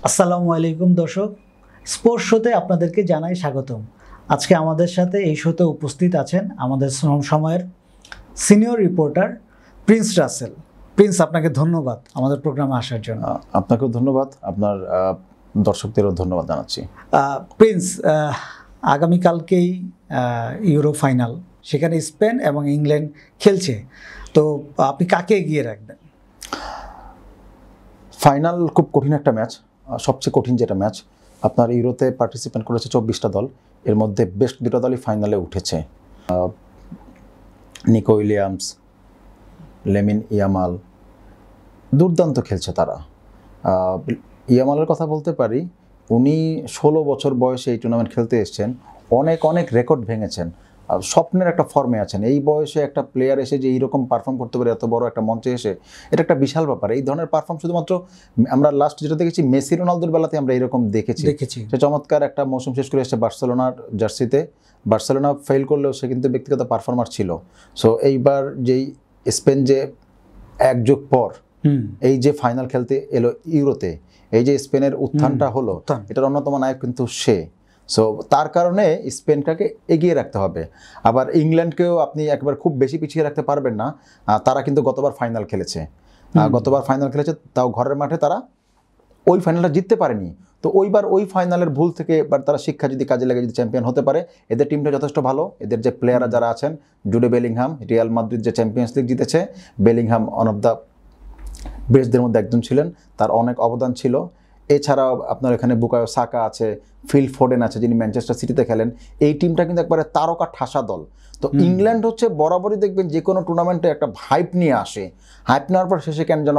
আসসালামু আলাইকুম দর্শক, স্পোর্টস শোতে আপনাদেরকে জানাই স্বাগতম। আজকে আমাদের সাথে এই শোতে উপস্থিত আছেন আমাদের সময়ের সিনিয়র রিপোর্টার প্রিন্স রাসেল। প্রিন্স, আপনাকে ধন্যবাদ আমাদের প্রোগ্রামে আসার জন্য। আপনাকেও ধন্যবাদ, আপনার দর্শকদেরও ধন্যবাদ জানাচ্ছি। প্রিন্স, আগামীকালকেই ইউরো ফাইনাল, সেখানে স্পেন এবং ইংল্যান্ড খেলছে, তো আপনি কাকে এগিয়ে রাখবেন? ফাইনাল খুব কঠিন একটা ম্যাচ, সবচেয়ে কঠিন যেটা ম্যাচ। আপনার ইউরোতে পার্টিসিপেন্ট করেছে 24টা দল, এর মধ্যে বেস্ট দুটো দলই ফাইনালে উঠেছে। নিকো উইলিয়ামস, লেমিন ইয়ামাল দুর্দান্ত খেলছে তারা। ইয়ামালের কথা বলতে পারি, উনি 16 বছর বয়সে এই টুর্নামেন্ট খেলতে এসেছেন, অনেক অনেক রেকর্ড ভেঙেছেন, স্বপ্নের একটা ফর্মে আছেন। এই বয়সে একটা প্লেয়ার এসে যে এইরকম পারফর্ম করতে পারে এত বড় একটা মঞ্চে এসে, এটা একটা বিশাল ব্যাপার। এই ধরনের পারফর্ম শুধুমাত্র আমরা লাস্ট যেটা দেখেছি মেসি রোনালদোর বেলাতে আমরা এরকম দেখেছি। সে চমৎকার একটা মৌসুম শেষ করে এসেছে বার্সেলোনার জার্সিতে। বার্সেলোনা ফেল করলেও সে কিন্তু ব্যক্তিগত পারফর্মার ছিল। সো এইবার যেই স্পেন যে এক যুগ পর এই যে ফাইনাল খেলতে এলো ইউরোতে, এই যে স্পেনের উত্থানটা হলো, এটার অন্যতম নায়ক কিন্তু সে। সো তার কারণে স্পেনটাকে এগিয়ে রাখতে হবে। আবার ইংল্যান্ডকেও আপনি একবার খুব বেশি পিছিয়ে রাখতে পারবেন না। তারা কিন্তু গতবার ফাইনাল খেলেছে, তাও ঘরের মাঠে তারা ওই ফাইনালটা জিততে পারেনি। তো ওই ফাইনালের ভুল থেকে এবার তারা শিক্ষা যদি কাজে লাগে, যদি চ্যাম্পিয়ন হতে পারে, এদের টিমটা যথেষ্ট ভালো। এদের যে প্লেয়াররা যারা আছেন, জুডে বেলিংহাম, রিয়াল মাদ্রিদ যে চ্যাম্পিয়ন্স লিগ জিতেছে, বেলিংহাম ওয়ান অফ দ্য বেস্টদের মধ্যে একজন ছিলেন, তার অনেক অবদান ছিল। এছাড়াও আপনার এখানে বুকায়ো সাকা আছে, ফিল ফোডেন আছে, যিনি ম্যানচেস্টার সিটিতে খেলেন। এই টিমটা কিন্তু একবারে তারকা ঠাসা দল। তো ইংল্যান্ড হচ্ছে বরাবরই দেখবেন যে কোনো টুর্নামেন্টে একটা হাইপ নিয়ে আসে, হাইপ নেওয়ার পর শেষে কেন যেন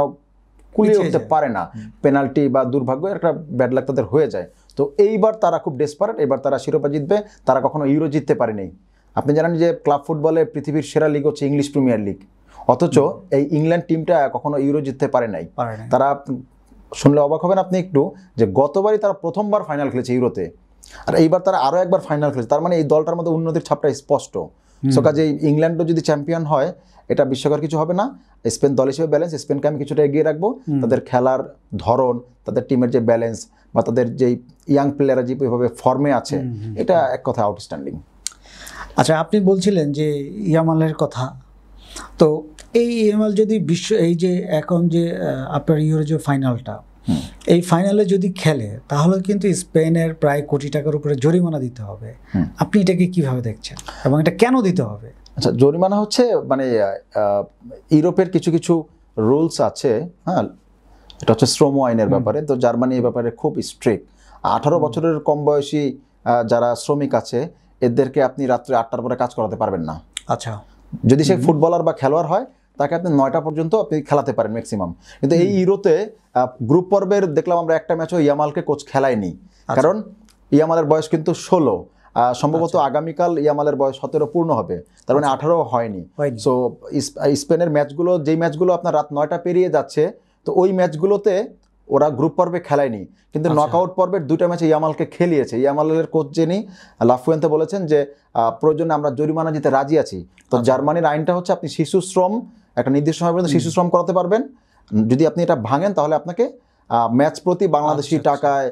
কুলিয়ে উঠতে পারে না, পেনাল্টি বা দুর্ভাগ্য একটা ব্যাড লাক তাদের হয়ে যায়। তো এইবার তারা খুব ডেসপারেট, এবার তারা শিরোপা জিতবে। তারা কখনো ইউরো জিততে পারেনি। আপনি জানেন যে ক্লাব ফুটবলে পৃথিবীর সেরা লিগ হচ্ছে ইংলিশ প্রিমিয়ার লিগ, অথচ এই ইংল্যান্ড টিমটা কখনো ইউরো জিততে পারে নাই। তারা, শুনলে অবাক হবেন আপনি একটু, যে গতবারই তারা প্রথমবার ফাইনাল খেলেছে ইউরোতে, আর এইবার তারা আরও একবার ফাইনাল খেলেছে। তার মানে এই দলটার মধ্যে উন্নতির ছাপটা স্পষ্ট। সো কাজে ইংল্যান্ডও যদি চ্যাম্পিয়ন হয়, এটা বিশ্বকার কিছু হবে না। স্পেন দল হিসেবে ব্যালেন্স, স্পেনকে আমি কিছুটা এগিয়ে রাখবো। তাদের খেলার ধরন, তাদের টিমের যে ব্যালেন্স, বা তাদের যেই ইয়াং প্লেয়াররা যেভাবে ফর্মে আছে, এটা এক কথা আউটস্ট্যান্ডিং। আচ্ছা, আপনি বলছিলেন যে ইয়ামালের কথা, তো এই ইয়ামাল যদি এই যে এখন যে আপনার ইউরো যে ফাইনালটা, এই ফাইনালে যদি খেলে, তাহলে কিন্তু স্পেনের প্রায় কোটি টাকার উপরে জরিমানা দিতে হবে। আপনি এটাকে কিভাবে দেখছেন এবং এটা কেন দিতে হবে? আচ্ছা, জরিমানা হচ্ছে মানে ইউরোপের কিছু কিছু রুলস আছে। হ্যাঁ, এটা হচ্ছে শ্রম আইনের ব্যাপারে। তো জার্মানি এই ব্যাপারে খুব স্ট্রিক্ট। 18 বছরের কম বয়সী যারা শ্রমিক আছে, এদেরকে আপনি রাত্রে 8টার পরে কাজ করাতে পারবেন না। আচ্ছা, যদি সে ফুটবলার বা খেলোয়াড় হয়, তাকে আপনি 9টা পর্যন্ত আপনি খেলাতে পারেন ম্যাক্সিমাম। কিন্তু এই ইউরোতে গ্রুপ পর্বের দেখলাম আমরা একটা ম্যাচও ইয়ামালকে কোচ খেলায়নি, কারণ ইয়ামালের বয়স কিন্তু 16, সম্ভবত আগামীকাল ইয়ামালের বয়স 17 পূর্ণ হবে, তার মানে 18 হয়নি। সো স্পেনের ম্যাচগুলো, যেই ম্যাচগুলো আপনার রাত 9টা পেরিয়ে যাচ্ছে, তো ওই ম্যাচগুলোতে ওরা গ্রুপ পর্বে খেলায়নি, কিন্তু নকআউট পর্বের 2টা ম্যাচে ইয়ামালকে খেলিয়েছে। ইয়ামালের কোচ যিনি লাফুয়েন্তে বলেছেন যে প্রয়োজনে আমরা জরিমানা দিতে রাজি আছি। তো জার্মানির আইনটা হচ্ছে আপনি শিশু শ্রম, একটা নির্দিষ্ট সময় পর্যন্ত শিশু শ্রম করাতে পারবেন। যদি আপনি এটা ভাঙেন, তাহলে আপনাকে ম্যাচ প্রতি বাংলাদেশি টাকায়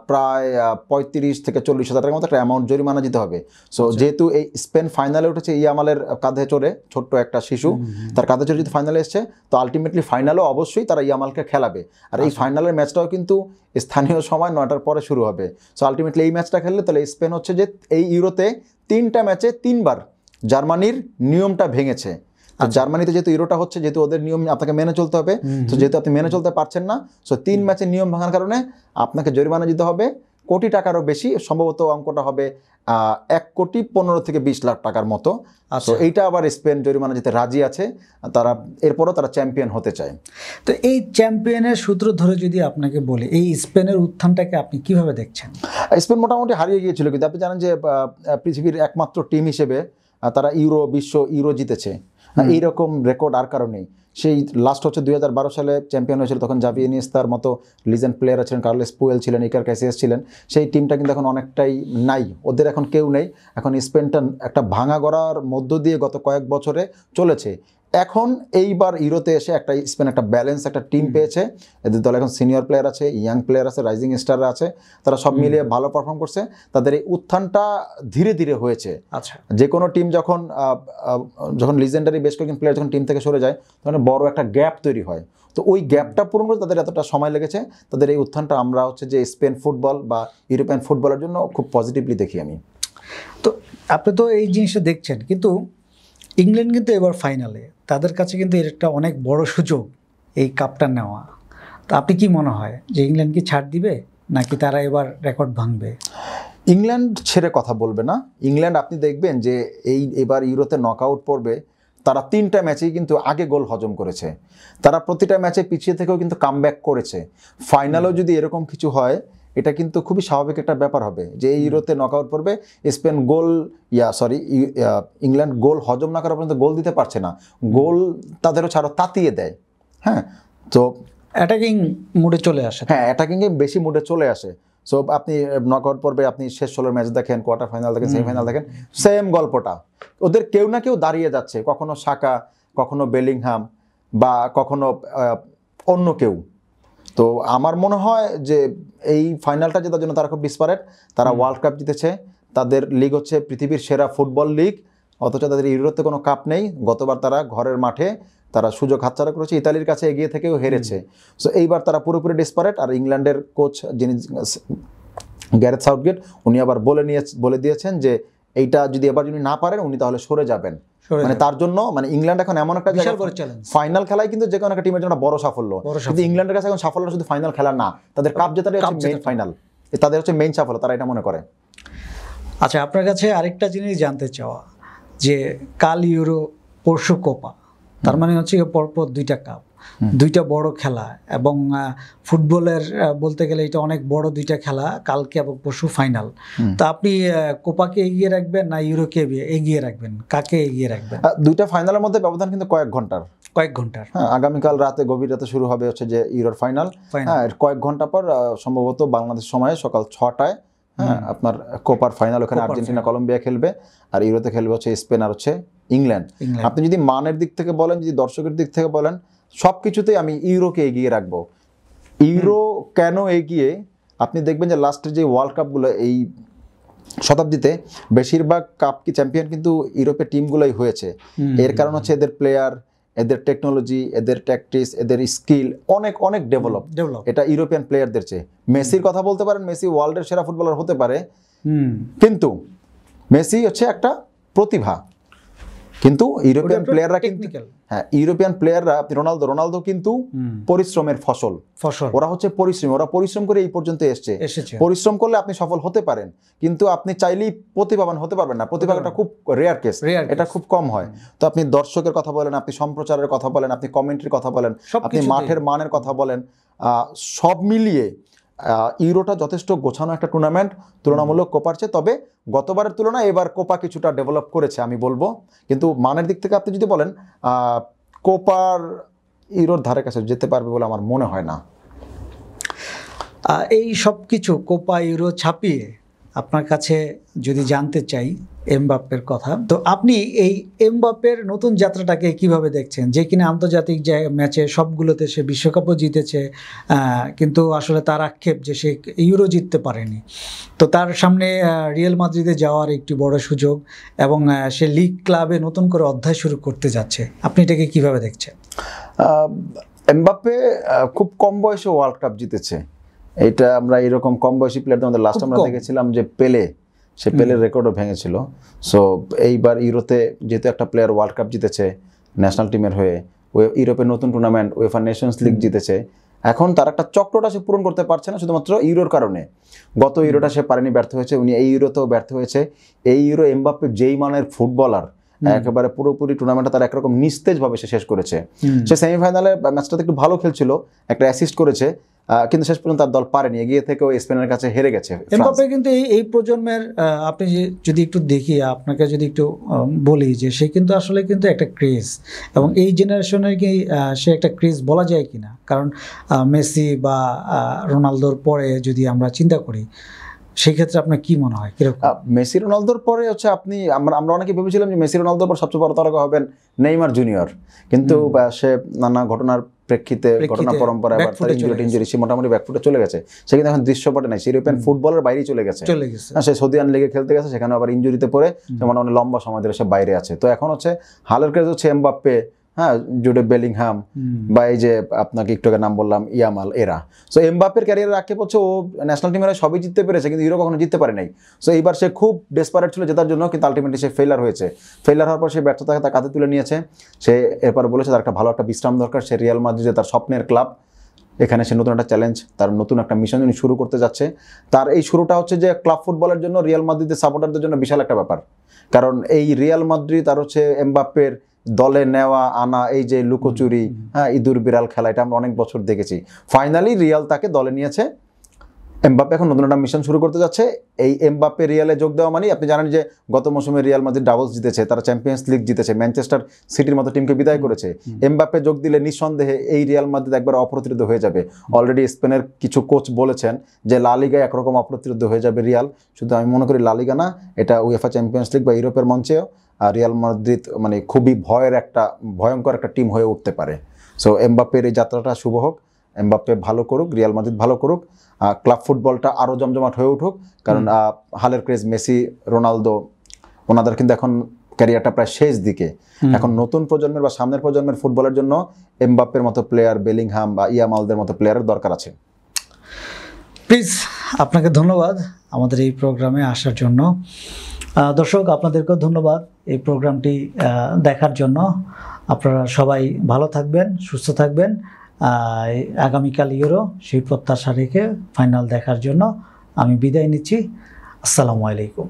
প্রায় 35 থেকে 40 হাজার টাকার মতো একটা অ্যামাউন্ট জরিমানা দিতে হবে। সো যেহেতু এই স্পেন ফাইনালে উঠেছে ইয়ামালের কাঁধে চড়ে, ছোট্ট একটা শিশু তার কাঁধে চড়ে যদি ফাইনালে এসছে, তো আলটিমেটলি ফাইনালেও অবশ্যই তারা ইয়ামালকে খেলাবে। আর এই ফাইনালের ম্যাচটাও কিন্তু স্থানীয় সময় 9টার পরে শুরু হবে। সো আলটিমেটলি এই ম্যাচটা খেললে তাহলে স্পেন হচ্ছে যে এই ইউরোতে 3টা ম্যাচে 3বার জার্মানির নিয়মটা ভেঙেছে। আর জার্মানিতে যেহেতু ইউরোটা হচ্ছে, যেহেতু ওদের নিয়ম আপনাকে মেনে চলতে হবে, তো যেহেতু আপনি মেনে চলতে পারছেন না, সো 3 ম্যাচের নিয়ম ভাঙার কারণে আপনাকে জরিমানা দিতে হবে কোটি টাকারও বেশি। সম্ভবত অঙ্কটা হবে 1 কোটি 15 থেকে 20 লাখ টাকার মতো। তো এইটা আবার স্পেন জরিমানা দিতে রাজি আছে, তারা এরপরও তারা চ্যাম্পিয়ন হতে চায়। তো এই চ্যাম্পিয়নের সূত্র ধরে যদি আপনাকে বলি, এই স্পেনের উত্থানটাকে আপনি কিভাবে দেখছেন? স্পেন মোটামুটি হারিয়ে গিয়েছিল, কিন্তু আপনি জানেন যে পৃথিবীর একমাত্র টিম হিসেবে তারা বিশ্ব ইউরো জিতেছে। এইরকম রেকর্ড আর কারণেই। সেই লাস্ট হচ্ছে 2012 সালে চ্যাম্পিয়ন হয়েছিল, তখন জাভি ইনিয়েস্তার মতো লিজেন্ড প্লেয়ার ছিলেন, কার্লোস পুয়েল ছিলেন, ইকার ক্যাসিয়াস ছিলেন। সেই টিমটা কিন্তু এখন অনেকটাই নাই, ওদের এখন কেউ নেই। এখন স্পেনটা একটা ভাঙা গড়ার মধ্য দিয়ে গত কয়েক বছরে চলেছে। এখন এইবার ইউরোতে এসে একটা স্পেন একটা ব্যালেন্স একটা টিম পেয়েছে, এদের দলে এখন সিনিয়র প্লেয়ার আছে, ইয়াং প্লেয়ার আছে, রাইজিং স্টার আছে, তারা সব মিলিয়ে ভালো পারফর্ম করছে, তাদের এই উত্থানটা ধীরে ধীরে হয়েছে। আচ্ছা, যে কোনো টিম যখন যখন লিজেন্ডারি বেশ কয়েকজন প্লেয়ার যখন টিম থেকে সরে যায় তখন বড় একটা গ্যাপ তৈরি হয়, তো ওই গ্যাপটা পূরণ করতে তাদের এতটা সময় লেগেছে, তাদের এই উত্থানটা আমরা হচ্ছে যে স্পেন ফুটবল বা ইউরোপিয়ান ফুটবলের জন্য খুব পজিটিভলি দেখি আমি। তো আপনি তো এই জিনিসটা দেখছেন, কিন্তু ইংল্যান্ড কিন্তু এবার ফাইনালে, তাদের কাছে কিন্তু এর একটা অনেক বড় সুযোগ এই কাপটা নেওয়া। তো আপনি কি মনে হয় যে ইংল্যান্ড কি ছাড় দিবে নাকি তারা এবার রেকর্ড ভাঙবে? ইংল্যান্ড ছেড়ে কথা বলবে না। ইংল্যান্ড আপনি দেখবেন যে এবার ইউরোতে নকআউট পর্বে তারা 3টা ম্যাচেই কিন্তু আগে গোল হজম করেছে, তারা প্রতিটা ম্যাচে পিছিয়ে থেকেও কিন্তু কামব্যাক করেছে। ফাইনালেও যদি এরকম কিছু হয় এটা কিন্তু খুবই স্বাভাবিক একটা ব্যাপার হবে যে এই ইউরোতে নকআউট পর্বে স্পেন ইংল্যান্ড গোল হজম না করা পর্যন্ত গোল দিতে পারছে না, গোল তাদেরও ছাড়ো তাতিয়ে দেয়। হ্যাঁ, তো অ্যাটাকিং মুডে চলে আসে। হ্যাঁ, অ্যাটাকিংয়ে বেশি মুডে চলে আসে। সো আপনি নকআউট পর্বে আপনি শেষ 16 ম্যাচ দেখেন, কোয়ার্টার ফাইনাল দেখেন, সেমিফাইনাল দেখেন, সেম গল্পটা। ওদের কেউ না কেউ দাঁড়িয়ে যাচ্ছে, কখনো সাকা, কখনো বেলিংহাম বা কখনো অন্য কেউ। তো আমার মনে হয় যে এই ফাইনালটা জেতার জন্য তারা খুব ডিসপারেট। তারা ওয়ার্ল্ড কাপ জিতেছে, তাদের লিগ হচ্ছে পৃথিবীর সেরা ফুটবল লিগ, অথচ তাদের ইউরোতে কোনো কাপ নেই। গতবার তারা ঘরের মাঠে তারা সুযোগ হাতছাড়া করেছে, ইতালির কাছে এগিয়ে থেকেও হেরেছে। সো এইবার তারা পুরোপুরি ডিসপারেট। আর ইংল্যান্ডের কোচ যিনি গ্যারেথ সাউথগেট, উনি আবার বলে দিয়েছেন যে এইটা যদি এবার যদি না পারেন উনি তাহলে সরে যাবেন। মানে তার জন্য মানে ইংল্যান্ড এখন এমন একটা জায়গা, ফাইনাল খেলায় কিন্তু যে কোনো একটা টিমের জন্য বড় সাফল্য, কিন্তু ইংল্যান্ডের কাছে এখন সাফল্য শুধু ফাইনাল খেলা না, তাদের কাপ জেতাটাই হচ্ছে মেইন ফাইনাল, তাদের হচ্ছে মেইন সাফল্য, তারা এটা মনে করে। আচ্ছা, আপনার কাছে আরেকটা জিনিস জানতে চাওয়া যে কাল ইউরো, পরশু কোপা, তার মানে হচ্ছে পরপর 2টা কাপ, 2টা বড় খেলা, এবং ফুটবলের বলতে গেলে এটা অনেক বড় 2টা খেলা, কালকে এবং পরশু ফাইনাল। তা আপনি কোপাকে এগিয়ে রাখবেন না ইউরোকে এগিয়ে রাখবেন, কাকে এগিয়ে রাখবেন? 2টা ফাইনালের মধ্যে ব্যবধান কিন্তু কয়েক ঘন্টার। হ্যাঁ, আগামীকাল রাতে গভীর রাতে শুরু হবে হচ্ছে যে ইউরোর ফাইনাল। হ্যাঁ, কয়েক ঘন্টা পর সম্ভবত বাংলাদেশ সময়ে সকাল 6টায় হ্যাঁ আপনার কোপার ফাইনাল, ওখানে আর্জেন্টিনা কলম্বিয়া খেলবে, আর ইউরোতে খেলবে হচ্ছে স্পেন আর হচ্ছে ইংল্যান্ড। আপনি যদি মানের দিক থেকে বলেন, যদি দর্শকের দিক থেকে বলেন, সব কিছুতেই আমি ইউরোকে এগিয়ে রাখবো। ইউরো কেন এগিয়ে? আপনি দেখবেন যে লাস্টের যে ওয়ার্ল্ড কাপগুলো এই শতাব্দীতে বেশিরভাগ কাপ কি চ্যাম্পিয়ন কিন্তু ইউরোপের টিমগুলোই হয়েছে। এর কারণ হচ্ছে এদের প্লেয়ার, এদের টেকনোলজি, এদের ট্যাকটিক্স, এদের স্কিল অনেক অনেক ডেভেলপ এটা ইউরোপিয়ান প্লেয়ারদের চেয়ে। মেসির কথা বলতে পারেন, মেসি ওয়ার্ল্ডের সেরা ফুটবলার হতে পারে, কিন্তু মেসি হচ্ছে একটা প্রতিভা, কিন্তু ইউরোপিয়ান প্লেয়াররা কিন্তু ইউরোপিয়ান প্লেয়াররা, আপনি রোনালদো কিন্তু পরিশ্রমের ফসল, ওরা হচ্ছে পরিশ্রমী, ওরা পরিশ্রম করে এই পর্যন্ত এসেছে। পরিশ্রম করলে আপনি সফল হতে পারেন, কিন্তু আপনি চাইলেই প্রতিভাবান হতে পারবেন না, প্রতিভাটা খুব রেয়ার কেস, এটা খুব কম হয়। তো আপনি দর্শকের কথা বলেন, আপনি সম্প্রচারের কথা বলেন, আপনি কমেন্ট্রির কথা বলেন, আপনি মাঠের মানের কথা বলেন, সব মিলিয়ে ইউরোটা যথেষ্ট গোছানো একটা টুর্নামেন্ট তুলনামূলক কোপার চেয়ে। তবে গতবারের তুলনায় এবার কোপা কিছুটা ডেভেলপ করেছে আমি বলবো, কিন্তু মানের দিক থেকে আপনি যদি বলেন কোপার ইউরোর ধারে কাছে যেতে পারবে বলে আমার মনে হয় না। এই সব কিছু কোপা ইউরো ছাপিয়ে আপনার কাছে যদি জানতে চাই এমবাপ্পের কথা, তো আপনি এই এমবাপ্পের নতুন যাত্রাটাকে কিভাবে দেখছেন? যে কিনা আন্তর্জাতিক ম্যাচে সবগুলোতে সে বিশ্বকাপও জিতেছে, কিন্তু আসলে তার আক্ষেপ যে সে ইউরো জিততে পারেনি। তো তার সামনে রিয়াল মাদ্রিদে যাওয়ার একটি বড় সুযোগ, এবং সে লিগ ক্লাবে নতুন করে অধ্যায় শুরু করতে যাচ্ছে। আপনি এটাকে কিভাবে দেখছেন? এমবাপ্পে খুব কম বয়সে ওয়ার্ল্ড কাপ জিতেছে, এটা আমরা এরকম কম বয়সী প্লেয়ারদের মধ্যে লাস্ট আমরা দেখেছিলাম যে পেলে, সে পেলের রেকর্ডও ভেঙেছিল। সো এইবার ইউরোতে যেহেতু একটা প্লেয়ার ওয়ার্ল্ড কাপ জিতেছে ন্যাশনাল টিমের হয়ে, ইউরোপের নতুন টুর্নামেন্ট উয়েফা নেশনস লিগ জিতেছে, এখন তার একটা চক্রটা সে পূরণ করতে পারছে না শুধুমাত্র ইউরোর কারণে। গত ইউরোটা সে পারেনি, ব্যর্থ হয়েছে, উনি এই ইউরোতেও ব্যর্থ হয়েছে। এই ইউরো এমবাপ্পে যেই মানের ফুটবলার, একেবারে পুরোপুরি টুর্নামেন্টটা তার একরকম নিস্তেজভাবে সে শেষ করেছে। সে সেমিফাইনালে ম্যাচটাতে একটু ভালো খেলছিল, একটা অ্যাসিস্ট করেছে, কিন্তু শেষ পর্যন্ত তার দল পারেনি, এগিয়ে থেকেও স্পেনের কাছে হেরে গেছে। এমবাপ্পে কিন্তু এই প্রজন্মের, আপনি যদি একটু দেখি, আপনাকে যদি একটু বলি যে সে কিন্তু আসলে কিন্তু একটা ক্রেজ, এবং এই জেনারেশনের কি সে একটা ক্রেজ বলা যায় কিনা? কারণ মেসি বা রোনালদোর পরে যদি আমরা চিন্তা করি, সেই ক্ষেত্রে আপনার কি মনে হয় কিরকম? মেসি রোনালদোর পরে হচ্ছে আপনি আমরা অনেকে ভেবেছিলাম যে মেসি রোনালদোর পর সবচেয়ে বড় তারকা হবেন নেইমার জুনিয়র, কিন্তু সে নানা ঘটনার প্রেক্ষিতে ঘটনা পরম্পরায় আবার তার ইনজুরি সে মোটামুটি ব্যাকফুটে চলে গেছে, সে কিন্তু এখন দৃশ্যপটে নাই, সে ইউরোপিয়ান ফুটবলের বাইরেই চলে গেছে। সে সৌদিয়ান লিগে খেলতে গেছে, সেখানে আবার ইনজুরিতে পড়ে সে মোটামুটি লম্বা সময় ধরে সে বাইরে আছে। তো এখন হচ্ছে হালের ক্রেজ হচ্ছে এমবাপ্পে, হ্যাঁ, জুডে বেলিংহাম বা এই যে আপনাকে একটু আগে নাম বললাম ইয়ামাল, এরা। সো এমবাপ্পের ক্যারিয়ারের আগে হচ্ছে ও ন্যাশনাল টিমের সবই জিততে পেরেছে, কিন্তু ইউরো কখনো জিততে পারে নাই। সো এইবার সে খুব ডেসপারেট ছিল জেতার জন্য, কিন্তু আলটিমেটলি সে ফেলার হয়েছে। ফেলার হওয়ার পর সে ব্যর্থতাকে তার কাঁধে তুলে নিয়েছে। সে এরপর বলেছে তার একটা ভালো একটা বিশ্রাম দরকার। সে রিয়াল মাদ্রিদে তার স্বপ্নের ক্লাব, এখানে সে নতুন একটা চ্যালেঞ্জ, তার নতুন একটা মিশন উনি শুরু করতে যাচ্ছে। তার এই শুরুটা হচ্ছে যে ক্লাব ফুটবলের জন্য রিয়াল মাদ্রিদের সাপোর্টারদের জন্য বিশাল একটা ব্যাপার, কারণ এই রিয়াল মাদ্রিদ আর হচ্ছে এমবাপ্পের দলে নেওয়া আনা, এই যে লুকোচুরি, হ্যাঁ, ইঁদুর বিড়াল খেলা, এটা আমরা অনেক বছর দেখেছি। ফাইনালি রিয়াল তাকে দলে নিয়েছে। এমবাপ্পে এখন নতুন একটা মিশন শুরু করতে যাচ্ছে। এই এমবাপ্পে রিয়ালে যোগ দেওয়া মানে আপনি জানেন যে গত মৌসুমে রিয়াল মাদ্রিদ ডাবলস জিতেছে, তারা চ্যাম্পিয়ন্স লিগ জিতেছে, ম্যানচেস্টার সিটির মতো টিমকে বিদায় করেছে। এমবাপ্পে যোগ দিলে নিঃসন্দেহে এই রিয়াল মাদ্রিদ একবার অপ্রতিরোধ হয়ে যাবে। অলরেডি স্পেনের কিছু কোচ বলেছেন যে লা লিগায় একরকম অপ্রতিরোধ হয়ে যাবে রিয়াল। শুধু আমি মনে করি লা লিগা না, এটা উয়েফা চ্যাম্পিয়ন্স লিগ বা ইউরোপের মঞ্চেও রিয়াল মাদ্রিদ মানে খুবই ভয়ঙ্কর একটা টিম হয়ে উঠতে পারে। সো এমবাপ্পের এই যাত্রাটা শুভ হোক, এমবাপ্পে ভালো করুক, রিয়াল মাদ্রিদ ভালো করুক, ক্লাব ফুটবলটা আরও জমজমাট হয়ে উঠুক। কারণ হালের ক্রেজ মেসি রোনালদো ওনাদের কিন্তু এখন ক্যারিয়ারটা প্রায় শেষ দিকে। এখন নতুন প্রজন্মের বা সামনের প্রজন্মের ফুটবলের জন্য এমবাপ্পের মতো প্লেয়ার, বেলিংহাম বা ইয়ামালদের মতো প্লেয়ারের দরকার আছে। প্লিজ, আপনাকে ধন্যবাদ আমাদের এই প্রোগ্রামে আসার জন্য। দর্শক, আপনাদেরকেও ধন্যবাদ এই প্রোগ্রামটি দেখার জন্য। আপনারা সবাই ভালো থাকবেন, সুস্থ থাকবেন। আগামীকাল ইউরো, সেই প্রত্যাশা রেখে ফাইনাল দেখার জন্য আমি বিদায় নিচ্ছি। আসসালামু আলাইকুম।